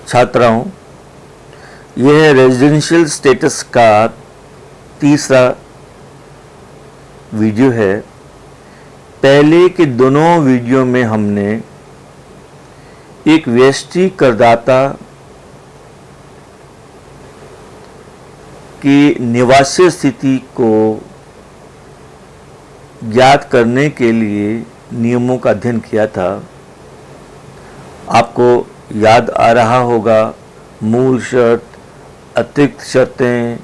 छात्राओं, यह residential status का तीसरा वीडियो है। पहले के दोनों वीडियो में हमने एक व्यष्टि करदाता की निवासीय स्थिति को ज्ञात करने के लिए नियमों का अध्ययन किया था। आपको याद आ रहा होगा, मूल शर्त, अतिरिक्त शर्तें,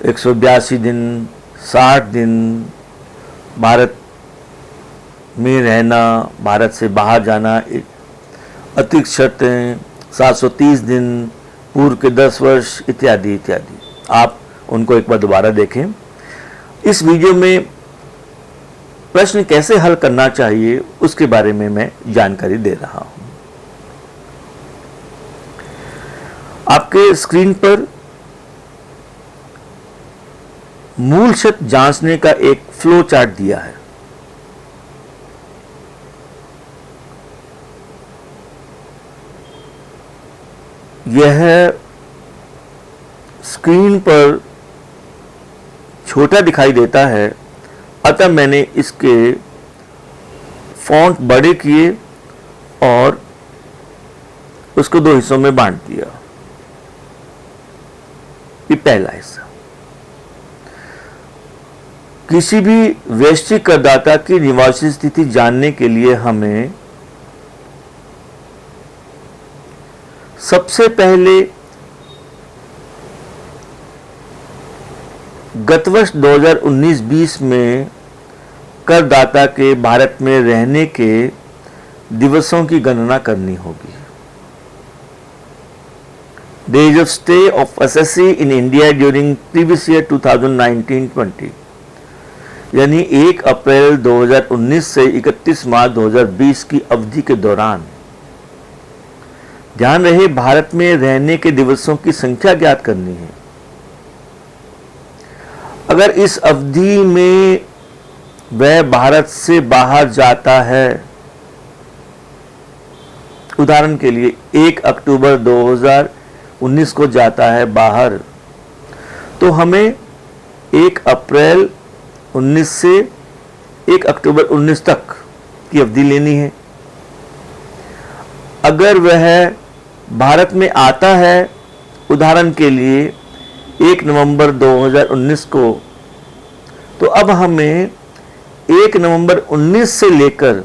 182 दिन, 60 दिन, भारत में रहना, भारत से बाहर जाना, अतिरिक्त शर्तें, 730 दिन, पूर्व के 10 वर्ष इत्यादि इत्यादि। आप उनको एक बार दोबारा देखें। इस वीडियो में प्रश्न कैसे हल करना चाहिए उसके बारे में मैं जानकारी दे रहा हूं। आपके स्क्रीन पर मूल शर्त जांचने का एक फ्लो चार्ट दिया है। यह स्क्रीन पर छोटा दिखाई देता है, अतः मैंने इसके फॉन्ट बड़े किए और उसको दो हिस्सों में बांट दिया। ये पहला हिस्सा। किसी भी वैश्विक करदाता की निवासी स्थिति जानने के लिए हमें सबसे पहले गत वर्ष 2019-20 में करदाता के भारत में रहने के दिवसों की गणना करनी होगी। Days of stay of assessee in India during previous year 2019-20, यानी 1 अप्रैल 2019 से 31 मार्च 2020 की अवधि के दौरान। ध्यान रहे, भारत में रहने के दिवसों की संख्या ज्ञात करनी है। अगर इस अवधि में वह भारत से बाहर जाता है, उदाहरण के लिए 1 अक्टूबर 2019 को जाता है बाहर, तो हमें 1 अप्रैल 19 से 1 अक्टूबर 19 तक की अवधि लेनी है। अगर वह भारत में आता है, उदाहरण के लिए 1 नवंबर 2019 को, तो अब हमें 1 नवंबर 19 से लेकर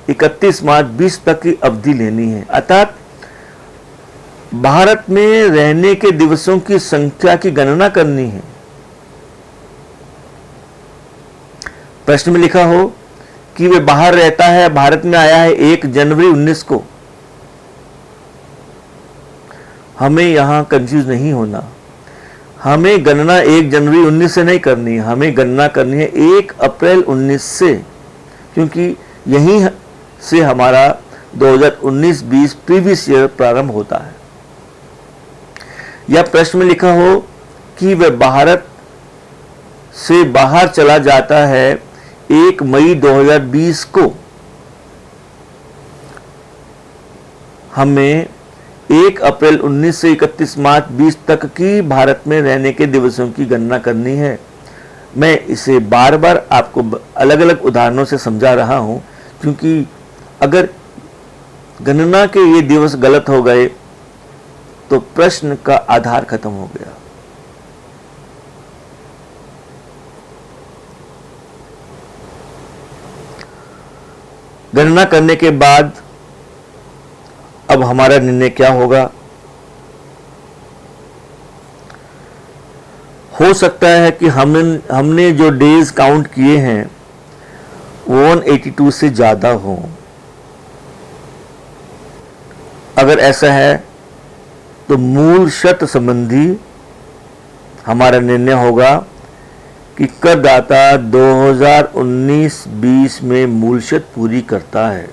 31 मार्च 20 तक की अवधि लेनी है। अर्थात भारत में रहने के दिवसों की संख्या की गणना करनी है। प्रश्न में लिखा हो कि वह बाहर रहता है, भारत में आया है 1 जनवरी 19 को। हमें यहां कंफ्यूज नहीं होना। हमें गणना 1 जनवरी 19 से नहीं करनी, हमें गणना करनी है 1 अप्रैल 19 से, क्योंकि यहीं से हमारा 2019-20 प्रीवियस ईयर प्रारंभ होता है। या प्रश्न में लिखा हो कि वह भारत से बाहर चला जाता है 1 मई 2020 को। हमें 1 अप्रैल 19 से 31 मार्च 20 तक की भारत में रहने के दिवसों की गणना करनी है। मैं इसे बार बार आपको अलग अलग उदाहरणों से समझा रहा हूं, क्योंकि अगर गणना के ये दिवस गलत हो गए तो प्रश्न का आधार खत्म हो गया। गणना करने के बाद अब हमारा निर्णय क्या होगा? हो सकता है कि हमने जो डेज काउंट किए हैं वो 182 से ज्यादा हो। अगर ऐसा है तो मूल शर्त संबंधी हमारा निर्णय होगा कि करदाता 2019-20 में मूल शर्त पूरी करता है।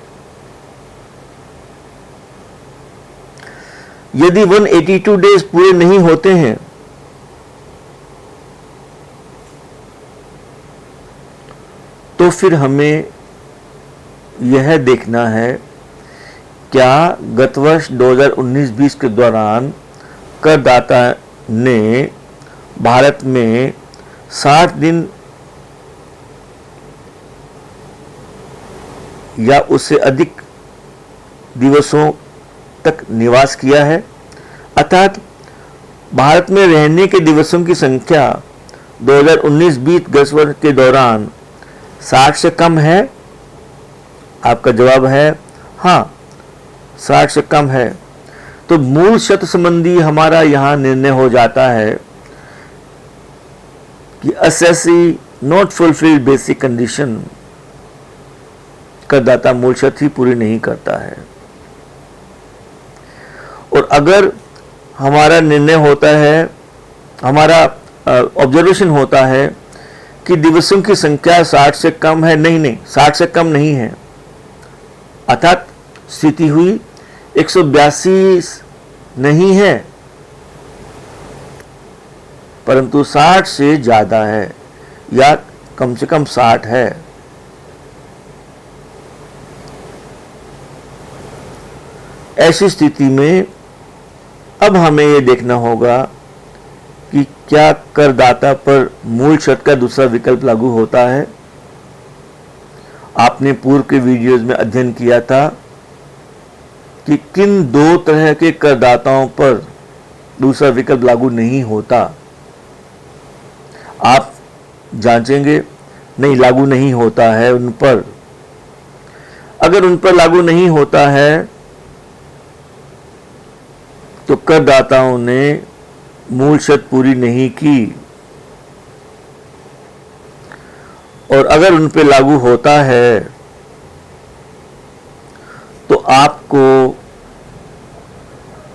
यदि 182 डेज पूरे नहीं होते हैं तो फिर हमें यह देखना है क्या गत वर्ष 2019-20 के दौरान करदाता ने भारत में 60 दिन या उससे अधिक दिवसों तक निवास किया है? अर्थात भारत में रहने के दिवसों की संख्या 2019-20 गत वर्ष के दौरान 60 से कम है? आपका जवाब है हाँ, 60 से कम है। तो मूल शर्त संबंधी हमारा यहां निर्णय हो जाता है कि assessee not fulfil basic condition, करदाता मूल शर्त ही पूरी नहीं करता है। और अगर हमारा निर्णय होता है, हमारा ऑब्जर्वेशन होता है कि दिवसों की संख्या 60 से कम है, नहीं 60 से कम नहीं है, अर्थात स्थिति हुई 182 नहीं है परंतु 60 से ज्यादा है या कम से कम 60 है, ऐसी स्थिति में अब हमें यह देखना होगा कि क्या करदाता पर मूल शर्त का दूसरा विकल्प लागू होता है। आपने पूर्व के वीडियोज में अध्ययन किया था कि किन दो तरह के करदाताओं पर दूसरा विकल्प लागू नहीं होता। आप जांचेंगे, नहीं लागू नहीं होता है उन पर। अगर उन पर लागू नहीं होता है तो करदाताओं ने मूल शर्त पूरी नहीं की, और अगर उन पर लागू होता है तो आपको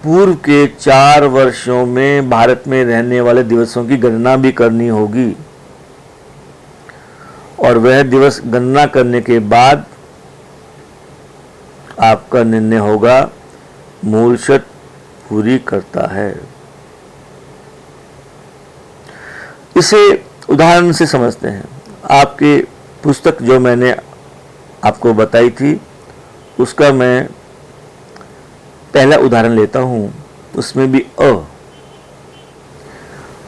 पूर्व के 4 वर्षों में भारत में रहने वाले दिवसों की गणना भी करनी होगी, और वह दिवस गणना करने के बाद आपका निर्णय होगा मूल शर्त पूरी करता है। इसे उदाहरण से समझते हैं। आपके पुस्तक जो मैंने आपको बताई थी उसका मैं पहला उदाहरण लेता हूं। उसमें भी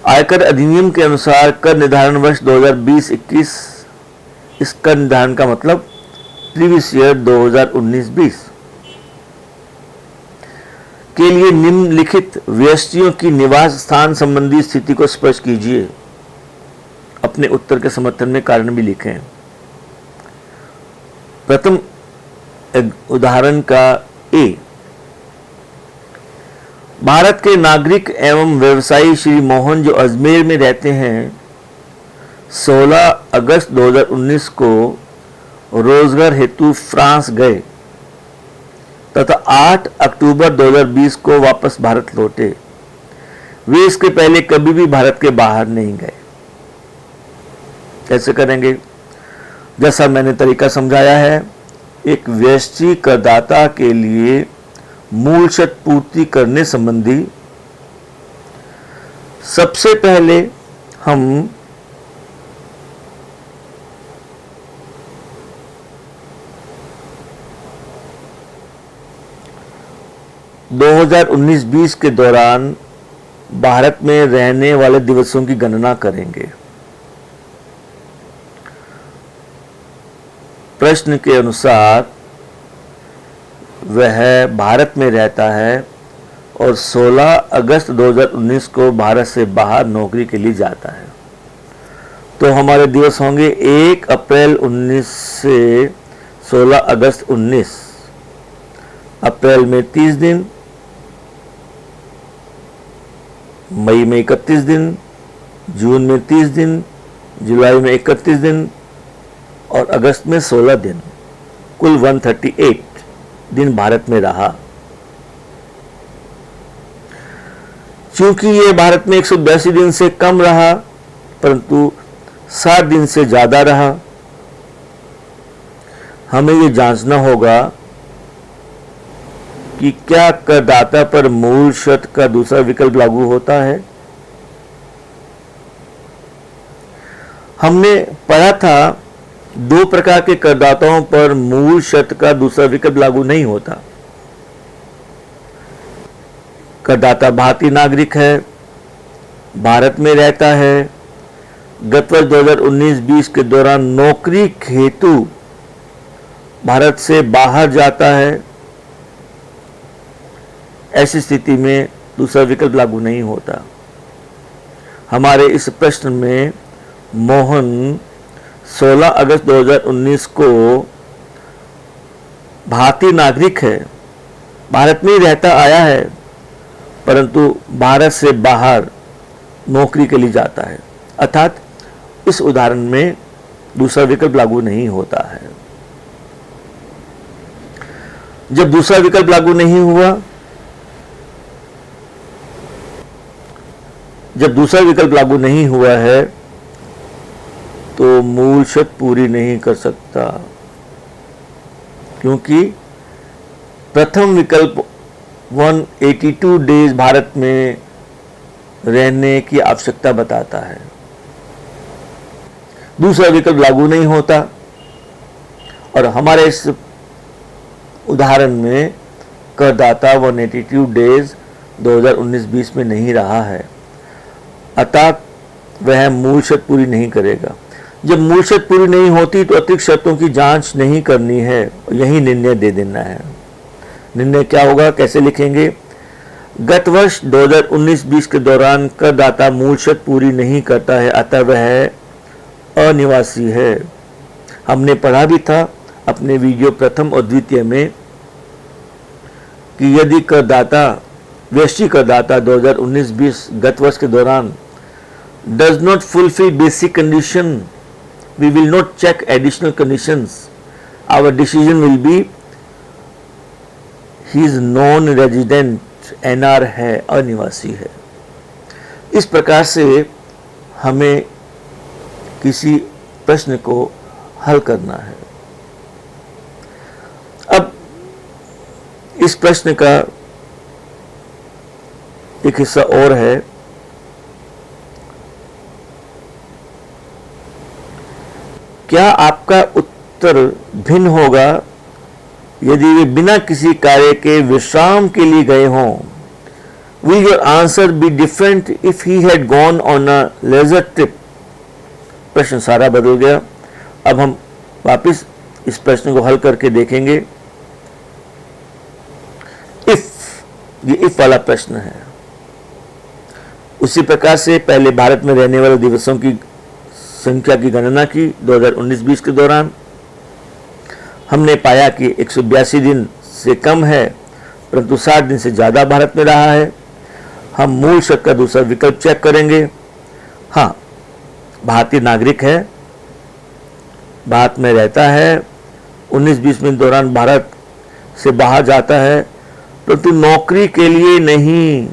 आयकर अधिनियम के अनुसार कर निर्धारण वर्ष 2020-21, इस कर निर्धारण का मतलब प्रीवियस ईयर 2019-20 के लिए निम्नलिखित व्यक्तियों की निवास स्थान संबंधी स्थिति को स्पष्ट कीजिए। अपने उत्तर के समर्थन में कारण भी लिखें। प्रथम उदाहरण का ए, भारत के नागरिक एवं व्यवसायी श्री मोहन जो अजमेर में रहते हैं 16 अगस्त 2019 को रोजगार हेतु फ्रांस गए तथा 8 अक्टूबर 2020 को वापस भारत लौटे। वे इसके पहले कभी भी भारत के बाहर नहीं गए। कैसे करेंगे? जैसा मैंने तरीका समझाया है, एक व्यष्टि करदाता के लिए मूल शर्त पूर्ति करने संबंधी सबसे पहले हम 2019-20 के दौरान भारत में रहने वाले दिवसों की गणना करेंगे। प्रश्न के अनुसार वह भारत में रहता है और 16 अगस्त 2019 को भारत से बाहर नौकरी के लिए जाता है। तो हमारे दिवस होंगे 1 अप्रैल 19 से 16 अगस्त 19। अप्रैल में 30 दिन, मई में 31 दिन, जून में 30 दिन, जुलाई में 31 दिन और अगस्त में 16 दिन, कुल 138 दिन भारत में रहा। चूंकि यह भारत में 182 दिन से कम रहा परंतु 60 दिन से ज्यादा रहा, हमें यह जांचना होगा कि क्या करदाता पर मूल शर्त का दूसरा विकल्प लागू होता है। हमने पढ़ा था 2 प्रकार के करदाताओं पर मूल शर्त का दूसरा विकल्प लागू नहीं होता। करदाता भारतीय नागरिक है, भारत में रहता है, गत वर्ष 2019-20 के दौरान नौकरी हेतु भारत से बाहर जाता है, ऐसी स्थिति में दूसरा विकल्प लागू नहीं होता। हमारे इस प्रश्न में मोहन 16 अगस्त 2019 को भारतीय नागरिक है, भारत में ही रहता आया है, परंतु भारत से बाहर नौकरी के लिए जाता है, अर्थात इस उदाहरण में दूसरा विकल्प लागू नहीं होता है। जब दूसरा विकल्प लागू नहीं हुआ, जब दूसरा विकल्प लागू नहीं हुआ है तो मूल शर्त पूरी नहीं कर सकता, क्योंकि प्रथम विकल्प 182 डेज भारत में रहने की आवश्यकता बताता है, दूसरा विकल्प लागू नहीं होता। और हमारे इस उदाहरण में करदाता 182 डेज 2019-20 में नहीं रहा है, अर्थात वह मूल शर्त पूरी नहीं करेगा। जब मूल शर्त पूरी नहीं होती तो अतिरिक्त शर्तों की जांच नहीं करनी है, यही निर्णय दे देना है। निर्णय क्या होगा, कैसे लिखेंगे? गत वर्ष 2019-20 के दौरान करदाता मूल शर्त पूरी नहीं करता है, अतः वह अनिवासी है। हमने पढ़ा भी था अपने वीडियो प्रथम और द्वितीय में कि यदि करदाता वैश्विक करदाता 2019-20 गत वर्ष के दौरान does not fulfill basic condition, we will not check additional conditions. Our decision will be he is non-resident, NR है, अनिवासी है। इस प्रकार से हमें किसी प्रश्न को हल करना है। अब इस प्रश्न का एक हिस्सा और है, क्या आपका उत्तर भिन्न होगा यदि वे बिना किसी कार्य के विश्राम के लिए गए हों? Will your answer be different if he had gone on a leisure trip? प्रश्न सारा बदल गया। अब हम वापस इस प्रश्न को हल करके देखेंगे। ये इफ वाला प्रश्न है। उसी प्रकार से पहले भारत में रहने वाले दिवसों की संख्या की गणना की 2019-20 के दौरान। हमने पाया कि 182 दिन से कम है, परंतु 60 दिन से ज़्यादा भारत में रहा है। हम मूल शर्त का दूसरा विकल्प चेक करेंगे। हाँ, भारतीय नागरिक है, भारत में रहता है, 19-20 में दौरान भारत से बाहर जाता है, परंतु नौकरी के लिए नहीं।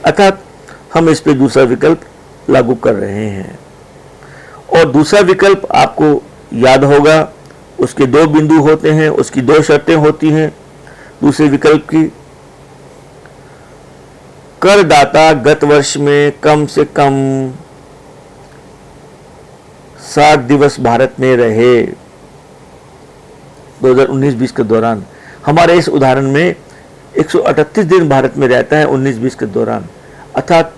अर्थात हम इस पे दूसरा विकल्प लागू कर रहे हैं। और दूसरा विकल्प आपको याद होगा, उसके दो बिंदु होते हैं, उसकी दो शर्तें होती हैं दूसरे विकल्प की। करदाता गत वर्ष में कम से कम 60 दिवस भारत में रहे 2019-20 के दौरान। हमारे इस उदाहरण में 138 दिन भारत में रहता है 19-20 के दौरान, अर्थात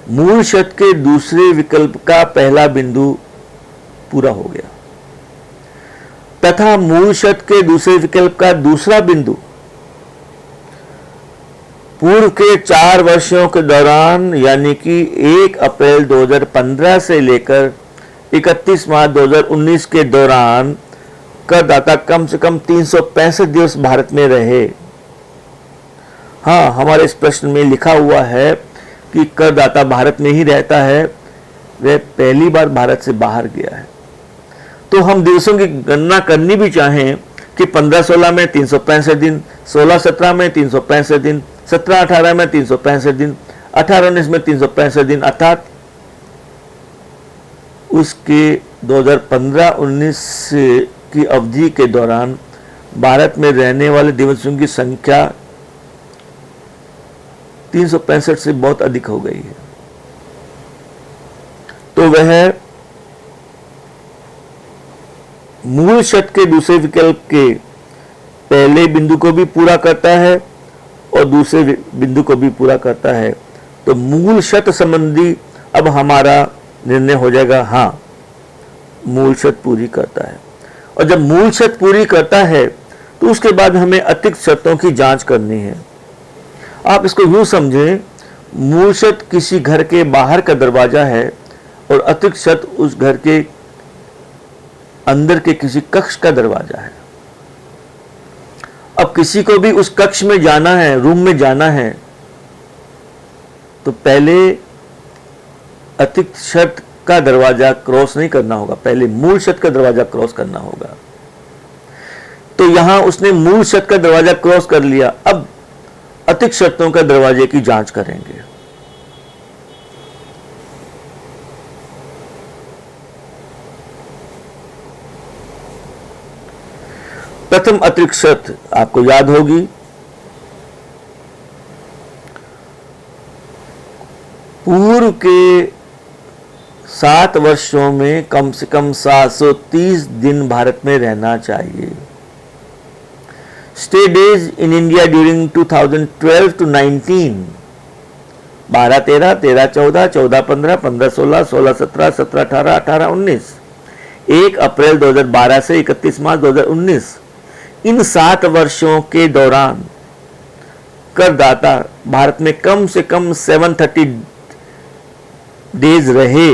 मूल शर्त के दूसरे विकल्प का पहला बिंदु पूरा हो गया, तथा मूल शर्त के दूसरे विकल्प का दूसरा बिंदु पूर्व के 4 वर्षों के दौरान, यानी कि 1 अप्रैल 2015 से लेकर 31 मार्च 2019 के दौरान करदाता कम से कम 365 दिवस भारत में रहे। हाँ, हमारे इस प्रश्न में लिखा हुआ है कि करदाता भारत में ही रहता है, वह पहली बार भारत से बाहर गया है। तो हम दिवसों की गणना करनी भी चाहें कि 15-16 में 365 दिन, 16-17 में 365 दिन, 17-18 में 365 दिन, 18-19 में 365 दिन, अर्थात उसके 2015-19 की अवधि के दौरान भारत में रहने वाले दिवसों की संख्या 365 से बहुत अधिक हो गई है। तो वह मूल शर्त के दूसरे विकल्प के पहले बिंदु को भी पूरा करता है और दूसरे बिंदु को भी पूरा करता है, तो मूल शर्त संबंधी अब हमारा निर्णय हो जाएगा हाँ, मूल शर्त पूरी करता है। और जब मूल शर्त पूरी करता है तो उसके बाद हमें अतिरिक्त शर्तों की जांच करनी है। आप इसको यूं समझें, मूल शर्त किसी घर के बाहर का दरवाजा है और अतिरिक्त शर्त उस घर के अंदर के किसी कक्ष का दरवाजा है। अब किसी को भी उस कक्ष में जाना है, रूम में जाना है, तो पहले अतिरिक्त शर्त का दरवाजा क्रॉस नहीं करना होगा, पहले मूल शर्त का दरवाजा क्रॉस करना होगा। तो यहां उसने मूल शर्त का दरवाजा क्रॉस कर लिया, अब अतिरिक्त शर्तों का दरवाजे की जांच करेंगे। प्रथम अतिरिक्त शर्त आपको याद होगी, पूर्व के 7 वर्षों में कम से कम 730 दिन भारत में रहना चाहिए। Stay days in India during 2012 to 19, 12-13, 13-14, 14-15, 15-16, 16-17, 17-18, 18-19, 1 अप्रैल 2012 से 31 मार्च 2019, इन 7 वर्षों के दौरान करदाता भारत में कम से कम 730 डेज रहे।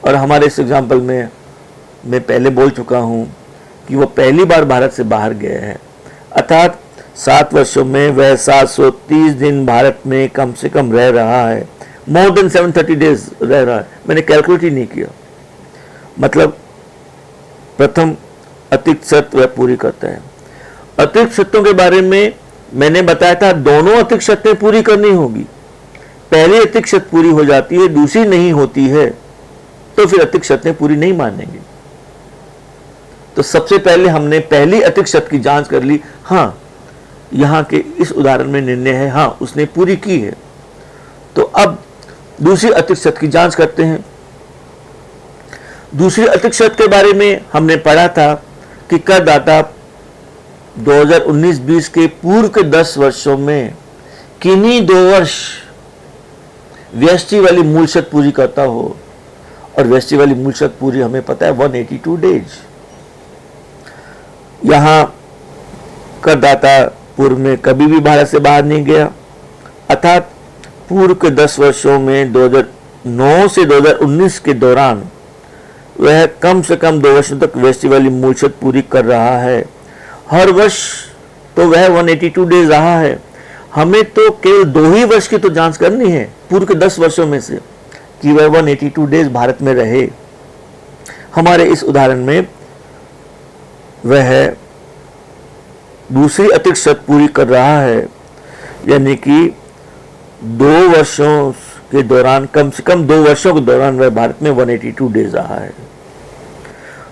और हमारे इस एग्जाम्पल में मैं पहले बोल चुका हूं कि वो पहली बार भारत से बाहर गए हैं, अर्थात 7 वर्षों में वह 730 दिन भारत में कम से कम रह रहा है, मोर देन 730 डेज रह रहा है। मैंने कैलकुलेट ही नहीं किया, मतलब प्रथम अतिरिक्त शर्त वह पूरी करता है। अतिरिक्त शर्तों के बारे में मैंने बताया था, दोनों अतिरिक्त शर्तें पूरी करनी होगी। पहली अतिरिक्त शर्त पूरी हो जाती है, दूसरी नहीं होती है, तो फिर अतिरिक्त शर्तें पूरी नहीं मानेंगे। तो सबसे पहले हमने पहली अतिरिक्त शर्त की जांच कर ली, हाँ यहां के इस उदाहरण में निर्णय है हाँ उसने पूरी की है। तो अब दूसरी अतिरिक्त शर्त की जांच करते हैं। दूसरी अतिरिक्त शर्त के बारे में हमने पढ़ा था कि करदाता 2019-20 के पूर्व के 10 वर्षों में किन्हीं 2 वर्ष व्यष्टि वाली मूल शर्त पूरी करता हो, और व्यष्टि वाली मूल शर्त पूरी हमें पता है 182 डेज। यहां करदाता पूर्व में कभी भी भारत से बाहर नहीं गया, अर्थात पूर्व के 10 वर्षों में 2009 से 2019 के दौरान वह कम से कम 2 वर्षों तक व्यष्टि वाली मूल शर्त पूरी कर रहा है। हर वर्ष तो वह 182 डेज रहा है। हमें तो केवल 2 ही वर्ष की तो जांच करनी है पूर्व के 10 वर्षों में से कि वह 182 डेज भारत में रहे। हमारे इस उदाहरण में वह दूसरी अतिरिक्त शर्त पूरी कर रहा है, यानी कि 2 वर्षों के दौरान, कम से कम 2 वर्षों के दौरान वह भारत में 182 डेज रहा है।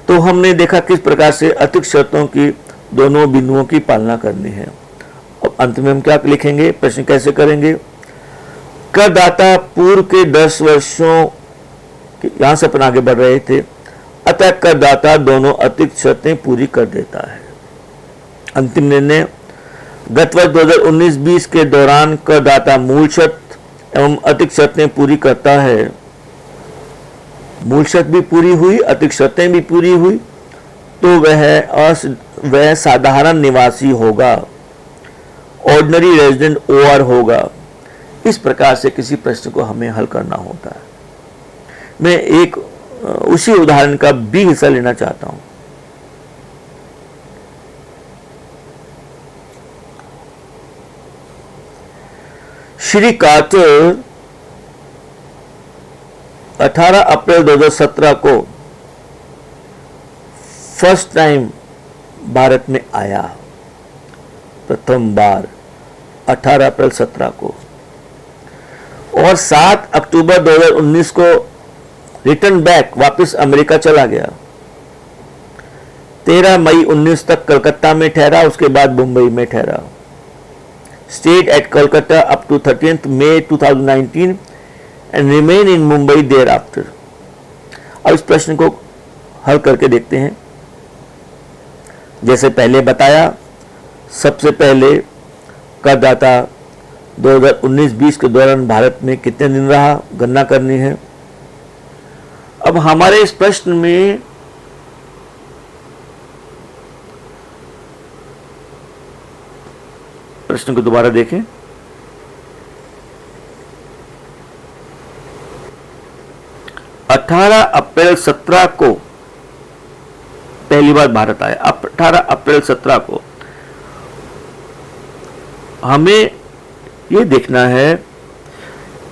तो हमने देखा किस प्रकार से अतिरिक्त शर्तों की दोनों बिंदुओं की पालना करनी है। अब अंत में हम क्या लिखेंगे, प्रश्न कैसे करेंगे। करदाता पूर्व के 10 वर्षों यहां से अपन आगे बढ़ रहे थे, अतः करदाता दोनों अतिरिक्त शर्तें पूरी कर देता है। अंतिम निर्णय, गत वर्ष 2019-20 के दौरान करदाता मूल शर्त एवं अतिरिक्त शर्तें पूरी करता है। मूल शर्त भी पूरी हुई, अतिरिक्त शर्तें भी पूरी हुई, तो वह साधारण निवासी होगा, ऑर्डिनरी रेजिडेंट OR होगा। इस प्रकार से किसी प्रश्न को हमें हल करना होता है। मैं एक उसी उदाहरण का भी हिस्सा लेना चाहता हूं। श्री कार्टर 18 अप्रैल 2017 को फर्स्ट टाइम भारत में आया, प्रथम बार 18 अप्रैल 17 को, और 7 अक्टूबर 2019 को रिटर्न बैक वापस अमेरिका चला गया। 13 मई 19 तक कलकत्ता में ठहरा, उसके बाद मुंबई में ठहरा। Stayed at Kolkata up to 30th May 2019 and remain in Mumbai thereafter. अब इस प्रश्न को हल करके देखते हैं। जैसे पहले बताया, सबसे पहले करदाता 2019-20 के दौरान भारत में कितने दिन रहा, गणना करनी है। अब हमारे इस प्रश्न में प्रश्न को दोबारा देखें। अठारह अप्रैल 17 को पहली बार भारत आया। 18 अप्रैल 17 को हमें यह देखना है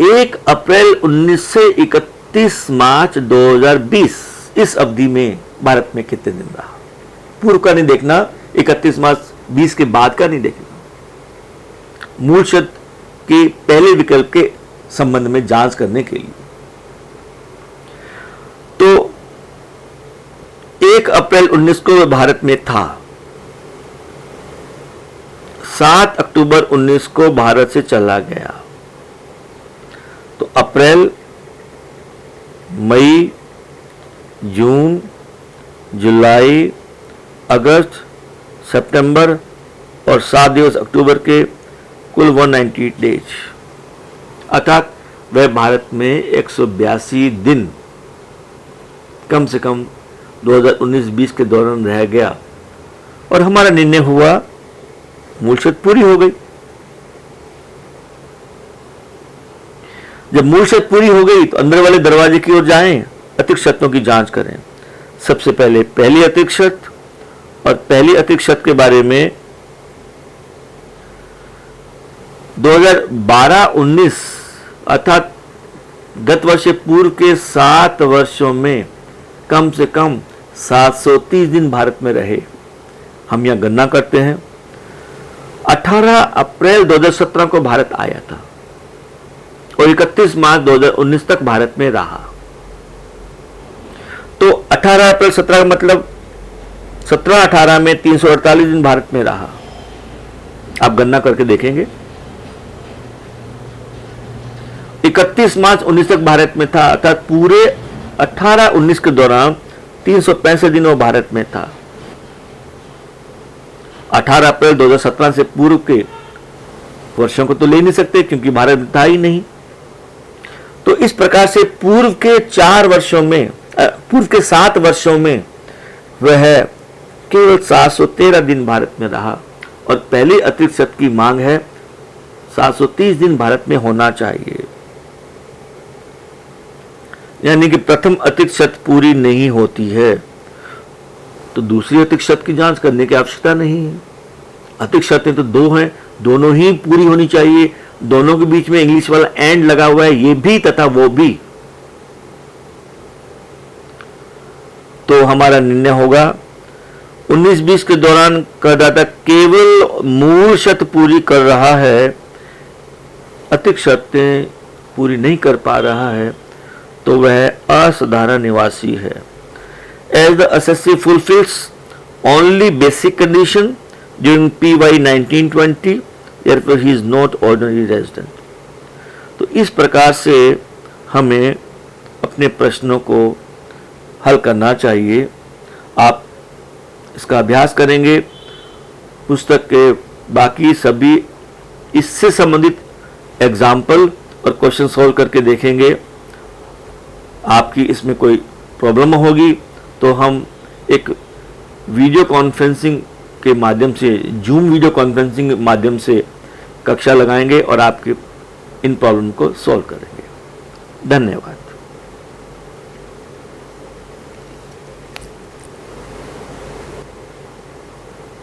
1 अप्रैल 19 से 31 मार्च 2020 इस अवधि में भारत में कितने दिन रहा। पूर्व का नहीं देखना, 31 मार्च 20 के बाद का नहीं देखना, मूल शब्द के पहले विकल्प के संबंध में जांच करने के लिए। तो 1 अप्रैल 19 को भारत में था, 7 अक्टूबर 19 को भारत से चला गया। तो अप्रैल, मई, जून, जुलाई, अगस्त, सितंबर और 7 दिवस अक्टूबर के कुल 198 डेज, अर्थात वह भारत में 182 दिन कम से कम 2019-20 के दौरान रह गया और हमारा निर्णय हुआ मूल शर्त पूरी हो गई। जब मूल शर्त पूरी हो गई तो अंदर वाले दरवाजे की ओर जाएं, अतिरिक्त शर्तों की जांच करें। सबसे पहले पहली अतिरिक्त शर्त, और पहली अतिरिक्त शर्त के बारे में 2012-19 अर्थात गत वर्ष पूर्व के 7 वर्षों में कम से कम 730 दिन भारत में रहे। हम यहां गणना करते हैं। 18 अप्रैल 2017 को भारत आया था और 31 मार्च 2019 तक भारत में रहा। तो 18 अप्रैल 17 का मतलब 17-18 में 348 दिन भारत में रहा। आप गणना करके देखेंगे। 31 मार्च 19 तक भारत में था, अर्थात पूरे 18-19 के दौरान 365 दिन वो भारत में था। 18 अप्रैल 2017 से पूर्व के वर्षों को तो ले नहीं सकते क्योंकि भारत था ही नहीं। तो इस प्रकार से पूर्व के 7 वर्षों में वह केवल 713 दिन भारत में रहा और पहली अतिरिक्त शर्त की मांग है 730 दिन भारत में होना चाहिए, यानी कि प्रथम अतिरिक्त शर्त पूरी नहीं होती है तो दूसरी अतिरिक्त शर्त की जांच करने की आवश्यकता नहीं है। अतिरिक्त शर्तें तो 2 हैं, दोनों ही पूरी होनी चाहिए। दोनों के बीच में इंग्लिश वाला एंड लगा हुआ है, ये भी तथा वो भी। तो हमारा निर्णय होगा 19-20 के दौरान करदाता केवल मूल शर्त पूरी कर रहा है, अतिरिक्त शर्तें पूरी नहीं कर पा रहा है, तो वह असाधारण निवासी है। As the assessee fulfills only basic condition during PY 1920, therefore he is not ordinary resident. तो इस प्रकार से हमें अपने प्रश्नों को हल करना चाहिए। आप इसका अभ्यास करेंगे, पुस्तक के बाकी सभी इससे संबंधित एग्जाम्पल और क्वेश्चन सॉल्व करके देखेंगे। आपकी इसमें कोई प्रॉब्लम होगी तो हम एक वीडियो कॉन्फ्रेंसिंग के माध्यम से, जूम वीडियो कॉन्फ्रेंसिंग के माध्यम से कक्षा लगाएंगे और आपके इन प्रॉब्लम को सॉल्व करेंगे। धन्यवाद।